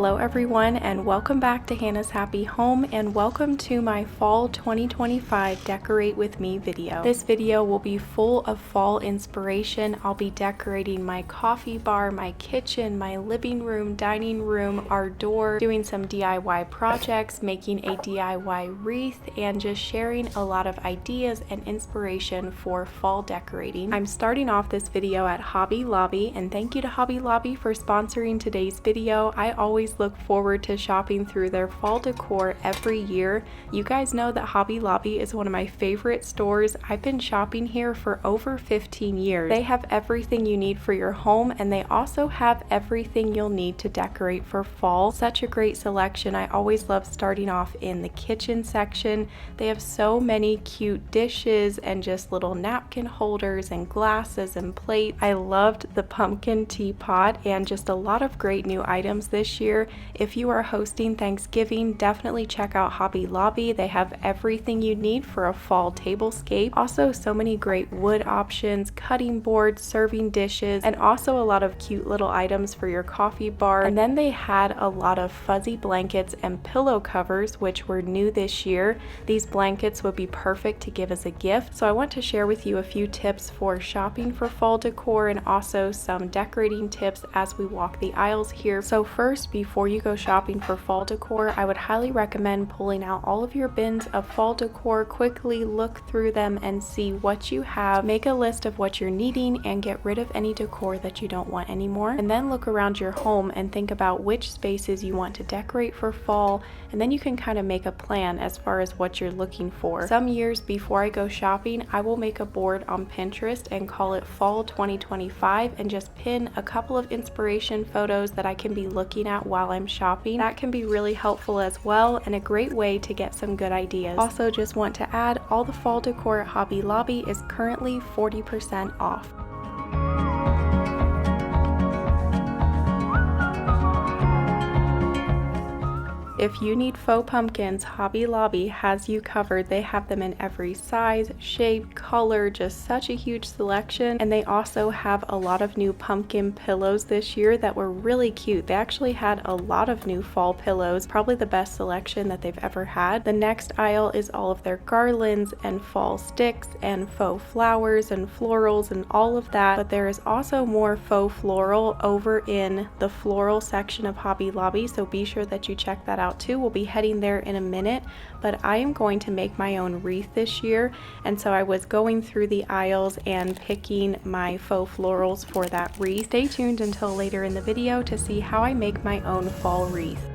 Hello everyone, and welcome back to Hannah's Happy Home, and welcome to my fall 2025 Decorate With Me video. This video will be full of fall inspiration. I'll be decorating my coffee bar, my kitchen, my living room, dining room, our door, doing some DIY projects, making a DIY wreath, and just sharing a lot of ideas and inspiration for fall decorating. I'm starting off this video at Hobby Lobby, and thank you to Hobby Lobby for sponsoring today's video. I always look forward to shopping through their fall decor every year. You guys know that Hobby Lobby is one of my favorite stores. I've been shopping here for over 15 years. They have everything you need for your home, and they also have everything you'll need to decorate for fall. Such a great selection. I always love starting off in the kitchen section. They have so many cute dishes and just little napkin holders and glasses and plates. I loved the pumpkin teapot and just a lot of great new items this year. If you are hosting Thanksgiving, definitely check out Hobby Lobby. They have everything you need for a fall tablescape. Also, so many great wood options, cutting boards, serving dishes, and also a lot of cute little items for your coffee bar. And then they had a lot of fuzzy blankets and pillow covers, which were new this year. These blankets would be perfect to give as a gift. So I want to share with you a few tips for shopping for fall decor and also some decorating tips as we walk the aisles here. So first, before you go shopping for fall decor, I would highly recommend pulling out all of your bins of fall decor, quickly look through them and see what you have, make a list of what you're needing, and get rid of any decor that you don't want anymore. And then look around your home and think about which spaces you want to decorate for fall, and then you can kind of make a plan as far as what you're looking for. Some years before I go shopping, I will make a board on Pinterest and call it Fall 2025 and just pin a couple of inspiration photos that I can be looking at while I'm shopping. That can be really helpful as well and a great way to get some good ideas. Also, just want to add, all the fall decor at Hobby Lobby is currently 40% off. If you need faux pumpkins, Hobby Lobby has you covered. They have them in every size, shape, color, just such a huge selection. And they also have a lot of new pumpkin pillows this year that were really cute. They actually had a lot of new fall pillows, probably the best selection that they've ever had. The next aisle is all of their garlands and fall sticks and faux flowers and florals and all of that. But there is also more faux floral over in the floral section of Hobby Lobby, so be sure that you check that out too. We'll be heading there in a minute, but I am going to make my own wreath this year, and so I was going through the aisles and picking my faux florals for that wreath. Stay tuned until later in the video to see how I make my own fall wreath.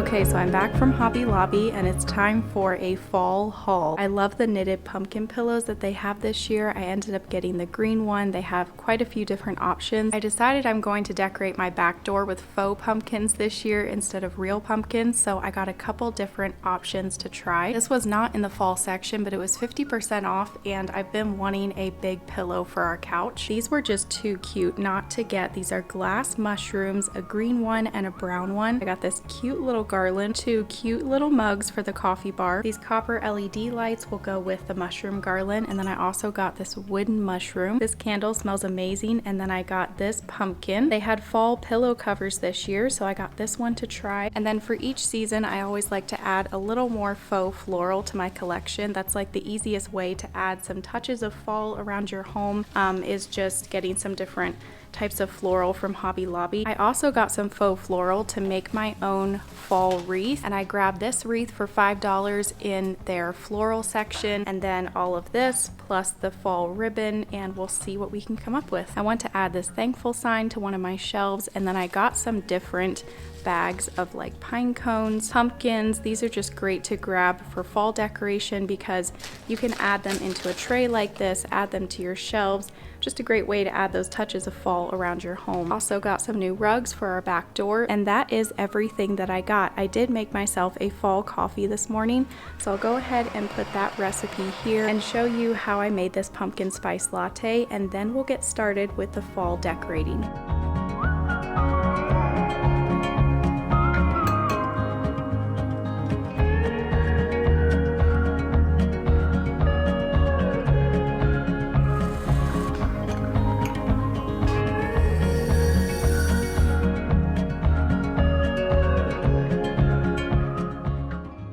Okay, so I'm back from Hobby Lobby and it's time for a fall haul. I love the knitted pumpkin pillows that they have this year. I ended up getting the green one. They have quite a few different options. I decided I'm going to decorate my back door with faux pumpkins this year instead of real pumpkins, so I got a couple different options to try. This was not in the fall section, but it was 50% off, and I've been wanting a big pillow for our couch. These were just too cute not to get. These are glass mushrooms, a green one and a brown one. I got this cute little garland, two cute little mugs for the coffee bar. These copper LED lights will go with the mushroom garland, and then I also got this wooden mushroom. This candle smells amazing, and then I got this pumpkin. They had fall pillow covers this year, so I got this one to try. And then for each season, I always like to add a little more faux floral to my collection. That's like the easiest way to add some touches of fall around your home, is just getting some different types of floral from Hobby Lobby. I also got some faux floral to make my own fall wreath, and I grabbed this wreath for $5 in their floral section, and then all of this plus the fall ribbon, and we'll see what we can come up with. I want to add this thankful sign to one of my shelves, and then I got some different bags of like pine cones, pumpkins. These are just great to grab for fall decoration because you can add them into a tray like this, add them to your shelves. Just a great way to add those touches of fall around your home. Also got some new rugs for our back door, and that is everything that I got. I did make myself a fall coffee this morning, so I'll go ahead and put that recipe here and show you how I made this pumpkin spice latte, and then we'll get started with the fall decorating.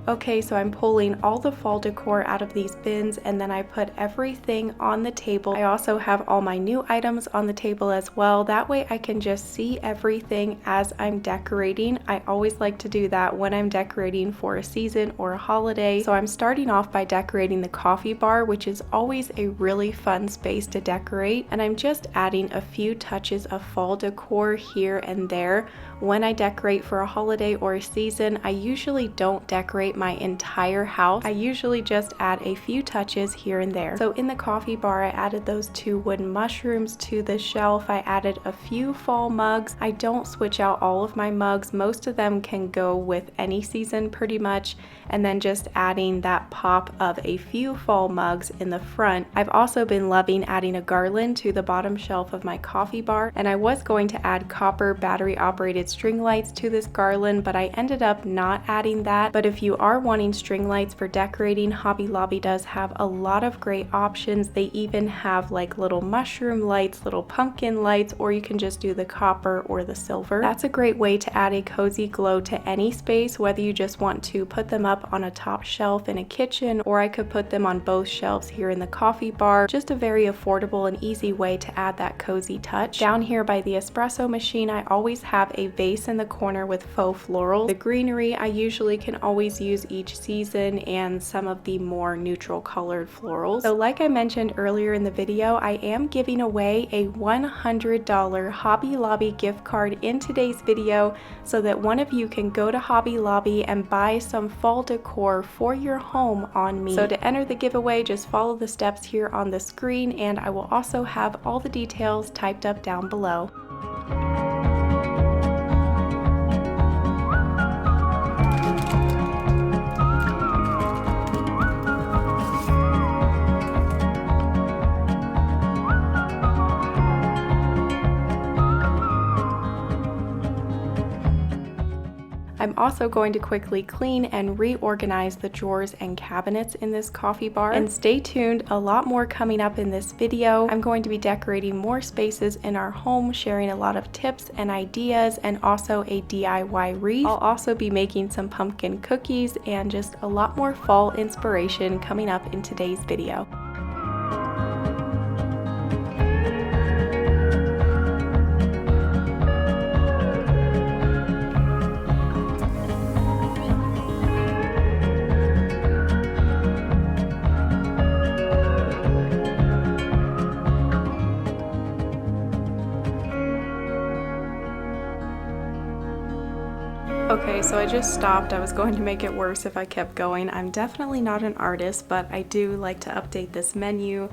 Okay, so I'm pulling all the fall decor out of these bins, and then I put everything on the table. I also have all my new items on the table as well. That way I can just see everything as I'm decorating. I always like to do that when I'm decorating for a season or a holiday. So I'm starting off by decorating the coffee bar, which is always a really fun space to decorate. And I'm just adding a few touches of fall decor here and there. When I decorate for a holiday or a season, I usually don't decorate my entire house. I usually just add a few touches here and there. So in the coffee bar, I added those 2 wooden mushrooms to the shelf. I added a few fall mugs. I don't switch out all of my mugs. Most of them can go with any season pretty much. And then just adding that pop of a few fall mugs in the front. I've also been loving adding a garland to the bottom shelf of my coffee bar. And I was going to add copper battery operated string lights to this garland, but I ended up not adding that. But if you are wanting string lights for decorating, Hobby Lobby does have a lot of great options. They even have like little mushroom lights, little pumpkin lights, or you can just do the copper or the silver. That's a great way to add a cozy glow to any space, whether you just want to put them up on a top shelf in a kitchen, or I could put them on both shelves here in the coffee bar. Just a very affordable and easy way to add that cozy touch. Down here by the espresso machine, I always have a vase in the corner with faux florals. The greenery I usually can always use each season, and some of the more neutral colored florals. So like I mentioned earlier in the video, I am giving away a $100 Hobby Lobby gift card in today's video so that one of you can go to Hobby Lobby and buy some fall decor for your home on me. So to enter the giveaway, just follow the steps here on the screen, and I will also have all the details typed up down below. I'm also going to quickly clean and reorganize the drawers and cabinets in this coffee bar. And stay tuned, a lot more coming up in this video. I'm going to be decorating more spaces in our home, sharing a lot of tips and ideas, and also a DIY wreath. I'll also be making some pumpkin cookies and just a lot more fall inspiration coming up in today's video. Okay, so I just stopped. I was going to make it worse if I kept going. I'm definitely not an artist, but I do like to update this menu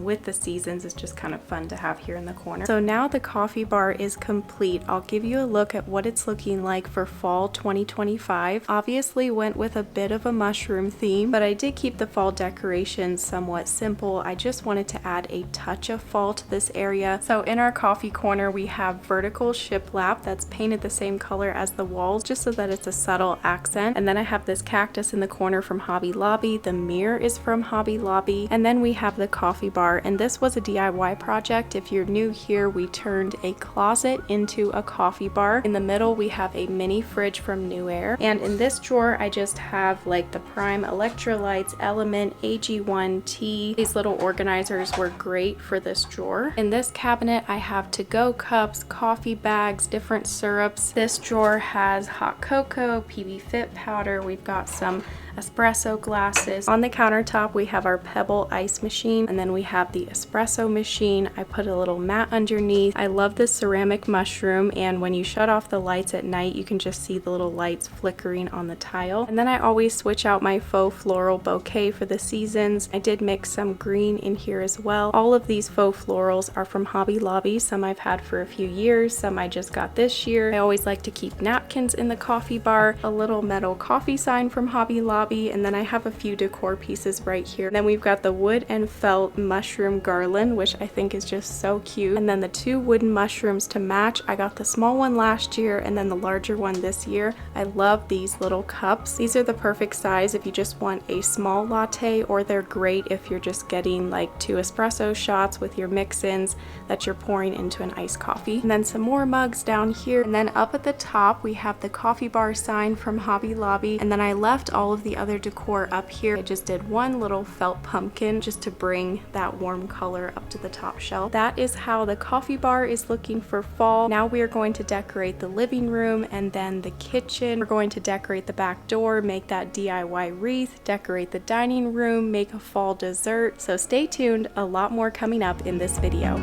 with the seasons. It's just kind of fun to have here in the corner. So now the coffee bar is complete. I'll give you a look at what it's looking like for fall 2025. Obviously went with a bit of a mushroom theme, but I did keep the fall decorations somewhat simple. I just wanted to add a touch of fall to this area. So in our coffee corner, we have vertical shiplap that's painted the same color as the walls, just so that it's a subtle accent. And then I have this cactus in the corner from Hobby Lobby. The mirror is from Hobby Lobby. And then we have the coffee bar, and this was a DIY project. If you're new here, we turned a closet into a coffee bar. In the middle, we have a mini fridge from New Air, and in this drawer, I just have like the Prime Electrolytes, Element, AG1T. These little organizers were great for this drawer. In this cabinet, I have to-go cups, coffee bags, different syrups. This drawer has hot cocoa, PB Fit powder. We've got some espresso glasses. On the countertop, we have our Pebble ice machine, and then we have the espresso machine. I put a little mat underneath. I love this ceramic mushroom, and when you shut off the lights at night, you can just see the little lights flickering on the tile. And then I always switch out my faux floral bouquet for the seasons. I did mix some green in here as well. All of these faux florals are from Hobby Lobby. Some I've had for a few years, some I just got this year. I always like to keep napkins in the coffee bar, a little metal coffee sign from Hobby Lobby, and then I have a few decor pieces right here. And then we've got the wood and felt mushroom garland, which I think is just so cute. And then the 2 wooden mushrooms to match. I got the small one last year and then the larger one this year. I love these little cups. These are the perfect size if you just want a small latte, or they're great if you're just getting like 2 espresso shots with your mix-ins that you're pouring into an iced coffee. And then some more mugs down here. And then up at the top we have the coffee bar sign from Hobby Lobby. And then I left all of the other decor up here. I just did one little felt pumpkin just to bring that warm color up to the top shelf. That is how the coffee bar is looking for fall. Now we are going to decorate the living room and then the kitchen. We're going to decorate the back door, make that DIY wreath, decorate the dining room, make a fall dessert. So stay tuned, a lot more coming up in this video.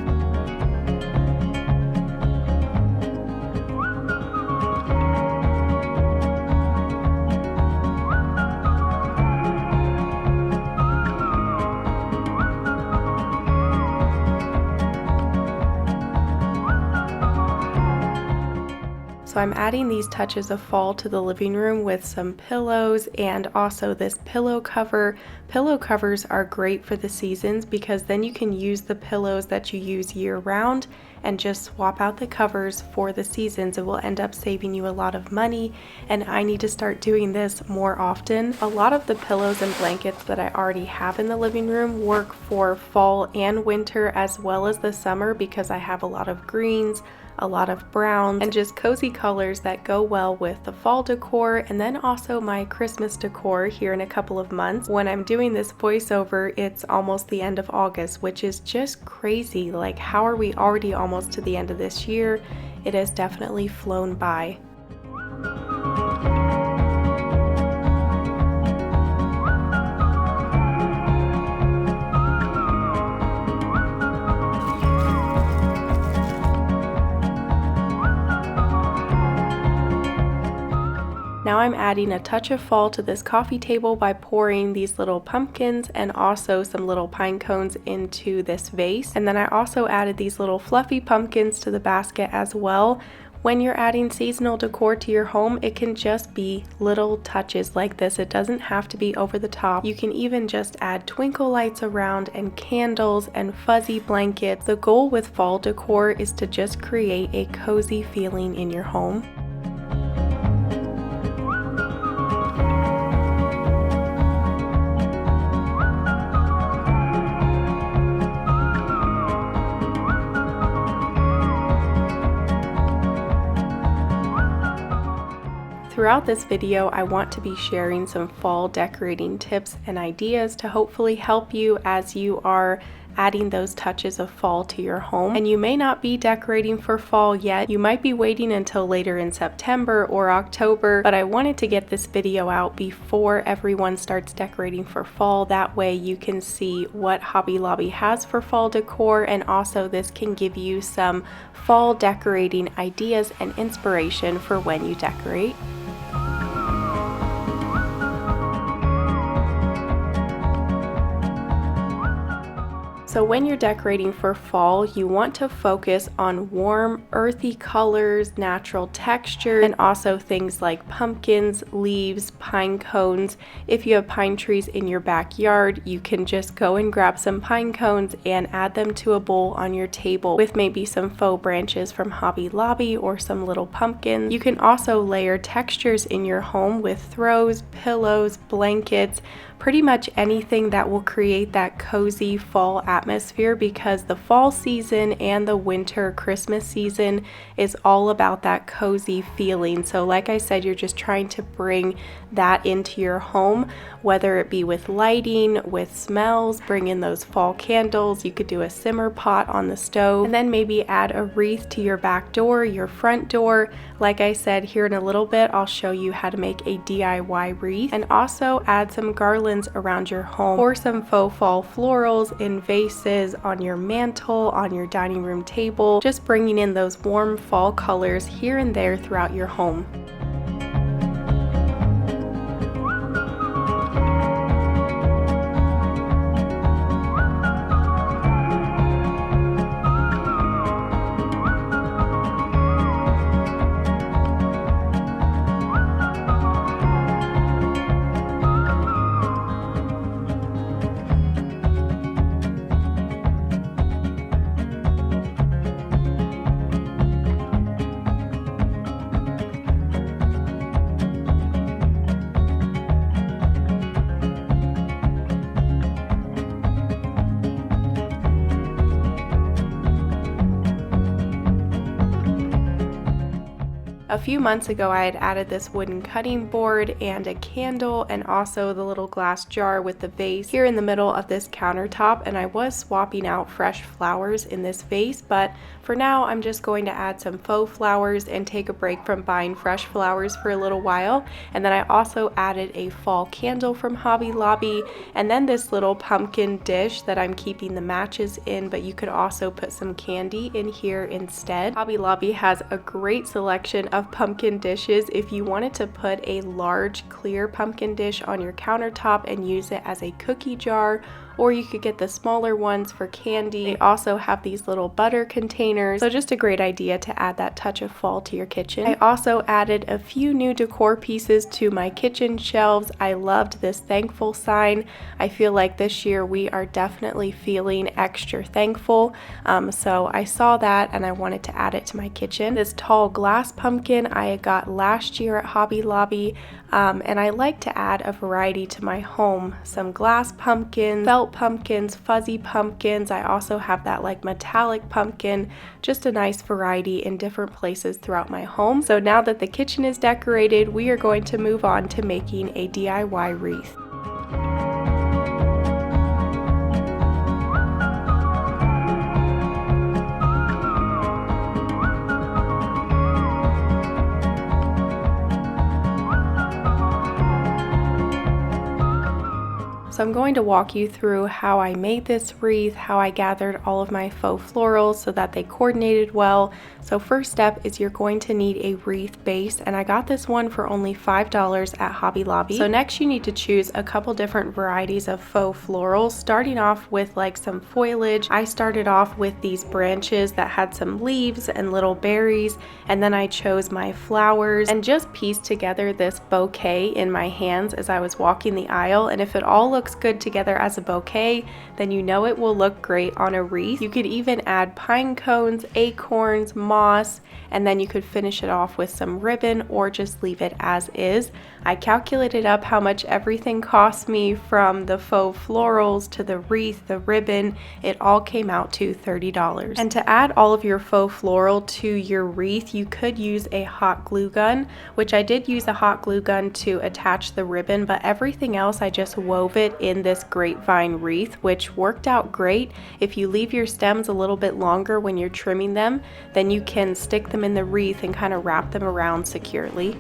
So I'm adding these touches of fall to the living room with some pillows and also this pillow cover. Pillow covers are great for the seasons because then you can use the pillows that you use year round and just swap out the covers for the seasons. It will end up saving you a lot of money, and I need to start doing this more often. A lot of the pillows and blankets that I already have in the living room work for fall and winter as well as the summer because I have a lot of greens, a lot of browns, and just cozy colors that go well with the fall decor, and then also my Christmas decor here in a couple of months. When I'm doing this voiceover, it's almost the end of August, which is just crazy. Like, how are we already almost to the end of this year? It has definitely flown by. Now I'm adding a touch of fall to this coffee table by pouring these little pumpkins and also some little pine cones into this vase. And then I also added these little fluffy pumpkins to the basket as well. When you're adding seasonal decor to your home, it can just be little touches like this. It doesn't have to be over the top. You can even just add twinkle lights around and candles and fuzzy blankets. The goal with fall decor is to just create a cozy feeling in your home. Throughout this video, I want to be sharing some fall decorating tips and ideas to hopefully help you as you are adding those touches of fall to your home. And you may not be decorating for fall yet. You might be waiting until later in September or October, but I wanted to get this video out before everyone starts decorating for fall. That way you can see what Hobby Lobby has for fall decor, and also this can give you some fall decorating ideas and inspiration for when you decorate. So when you're decorating for fall, you want to focus on warm, earthy colors, natural texture, and also things like pumpkins, leaves, pine cones. If you have pine trees in your backyard, you can just go and grab some pine cones and add them to a bowl on your table with maybe some faux branches from Hobby Lobby or some little pumpkins. You can also layer textures in your home with throws, pillows, blankets, pretty much anything that will create that cozy fall atmosphere, because the fall season and the winter Christmas season is all about that cozy feeling. So like I said, you're just trying to bring that into your home, whether it be with lighting, with smells, bring in those fall candles. You could do a simmer pot on the stove, and then maybe add a wreath to your back door, your front door. Like I said, here in a little bit, I'll show you how to make a DIY wreath, and also add some garlands around your home, or some faux fall florals in vases, on your mantle, on your dining room table, just bringing in those warm fall colors here and there throughout your home. A few months ago, I had added this wooden cutting board and a candle and also the little glass jar with the vase here in the middle of this countertop, and I was swapping out fresh flowers in this vase, but for now I'm just going to add some faux flowers and take a break from buying fresh flowers for a little while. And then I also added a fall candle from Hobby Lobby, and then this little pumpkin dish that I'm keeping the matches in, but you could also put some candy in here instead. Hobby Lobby has a great selection of pumpkin dishes if you wanted to put a large clear pumpkin dish on your countertop and use it as a cookie jar, or you could get the smaller ones for candy. They also have these little butter containers, so just a great idea to add that touch of fall to your kitchen. I also added a few new decor pieces to my kitchen shelves. I loved this thankful sign. I feel like this year we are definitely feeling extra thankful, so I saw that and I wanted to add it to my kitchen. This tall glass pumpkin I got last year at Hobby Lobby, and I like to add a variety to my home. Some glass pumpkins, felt pumpkins, fuzzy pumpkins. I also have that like metallic pumpkin, just a nice variety in different places throughout my home. So now that the kitchen is decorated, we are going to move on to making a DIY wreath. So I'm going to walk you through how I made this wreath, how I gathered all of my faux florals so that they coordinated well. So first step is you're going to need a wreath base, and I got this one for only $5 at Hobby Lobby. So next you need to choose a couple different varieties of faux florals, starting off with like some foliage. I started off with these branches that had some leaves and little berries, and then I chose my flowers and just pieced together this bouquet in my hands as I was walking the aisle. And if it all looks good together as a bouquet, then you know it will look great on a wreath. You could even add pine cones, acorns, moss, and then you could finish it off with some ribbon or just leave it as is. I calculated up how much everything cost me, from the faux florals to the wreath, the ribbon. It all came out to $30. And to add all of your faux floral to your wreath, you could use a hot glue gun, which I did use a hot glue gun to attach the ribbon, but everything else I just wove it in this grapevine wreath, which worked out great. If you leave your stems a little bit longer when you're trimming them, then you can stick them in the wreath and kind of wrap them around securely.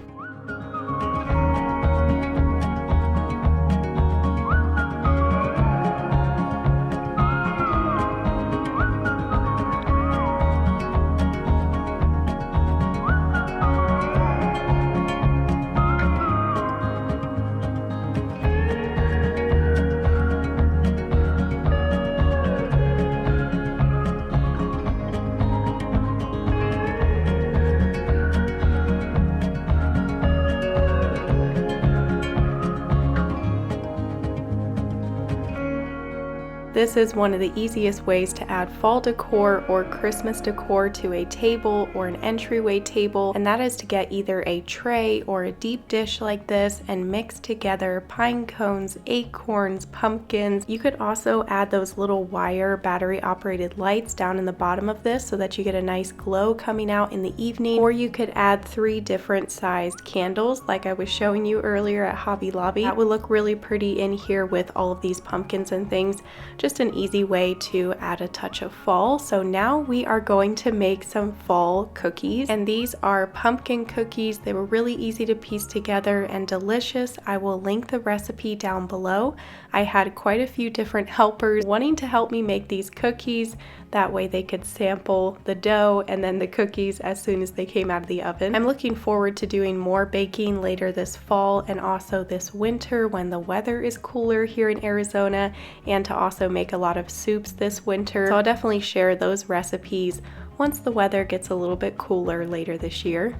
This is one of the easiest ways to add fall decor or Christmas decor to a table or an entryway table, and that is to get either a tray or a deep dish like this and mix together pine cones, acorns, pumpkins. You could also add those little wire battery operated lights down in the bottom of this so that you get a nice glow coming out in the evening, or you could add 3 different sized candles like I was showing you earlier at Hobby Lobby. That would look really pretty in here with all of these pumpkins and things. Just an easy way to add a touch of fall. So now we are going to make some fall cookies, and these are pumpkin cookies. They were really easy to piece together and delicious. I will link the recipe down below. I had quite a few different helpers wanting to help me make these cookies. That way they could sample the dough and then the cookies as soon as they came out of the oven. I'm looking forward to doing more baking later this fall and also this winter when the weather is cooler here in Arizona, and to also make a lot of soups this winter. So I'll definitely share those recipes once the weather gets a little bit cooler later this year.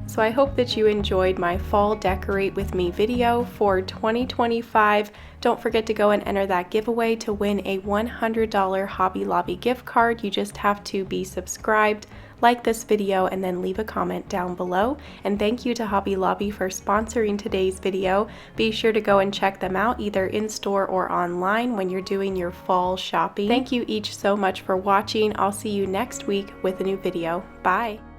So I hope that you enjoyed my fall decorate with me video for 2025. Don't forget to go and enter that giveaway to win a $100 Hobby Lobby gift card. You just have to be subscribed, like this video and then leave a comment down below. And thank you to Hobby Lobby for sponsoring today's video. Be sure to go and check them out either in store or online when you're doing your fall shopping. Thank you each so much for watching. I'll see you next week with a new video. Bye!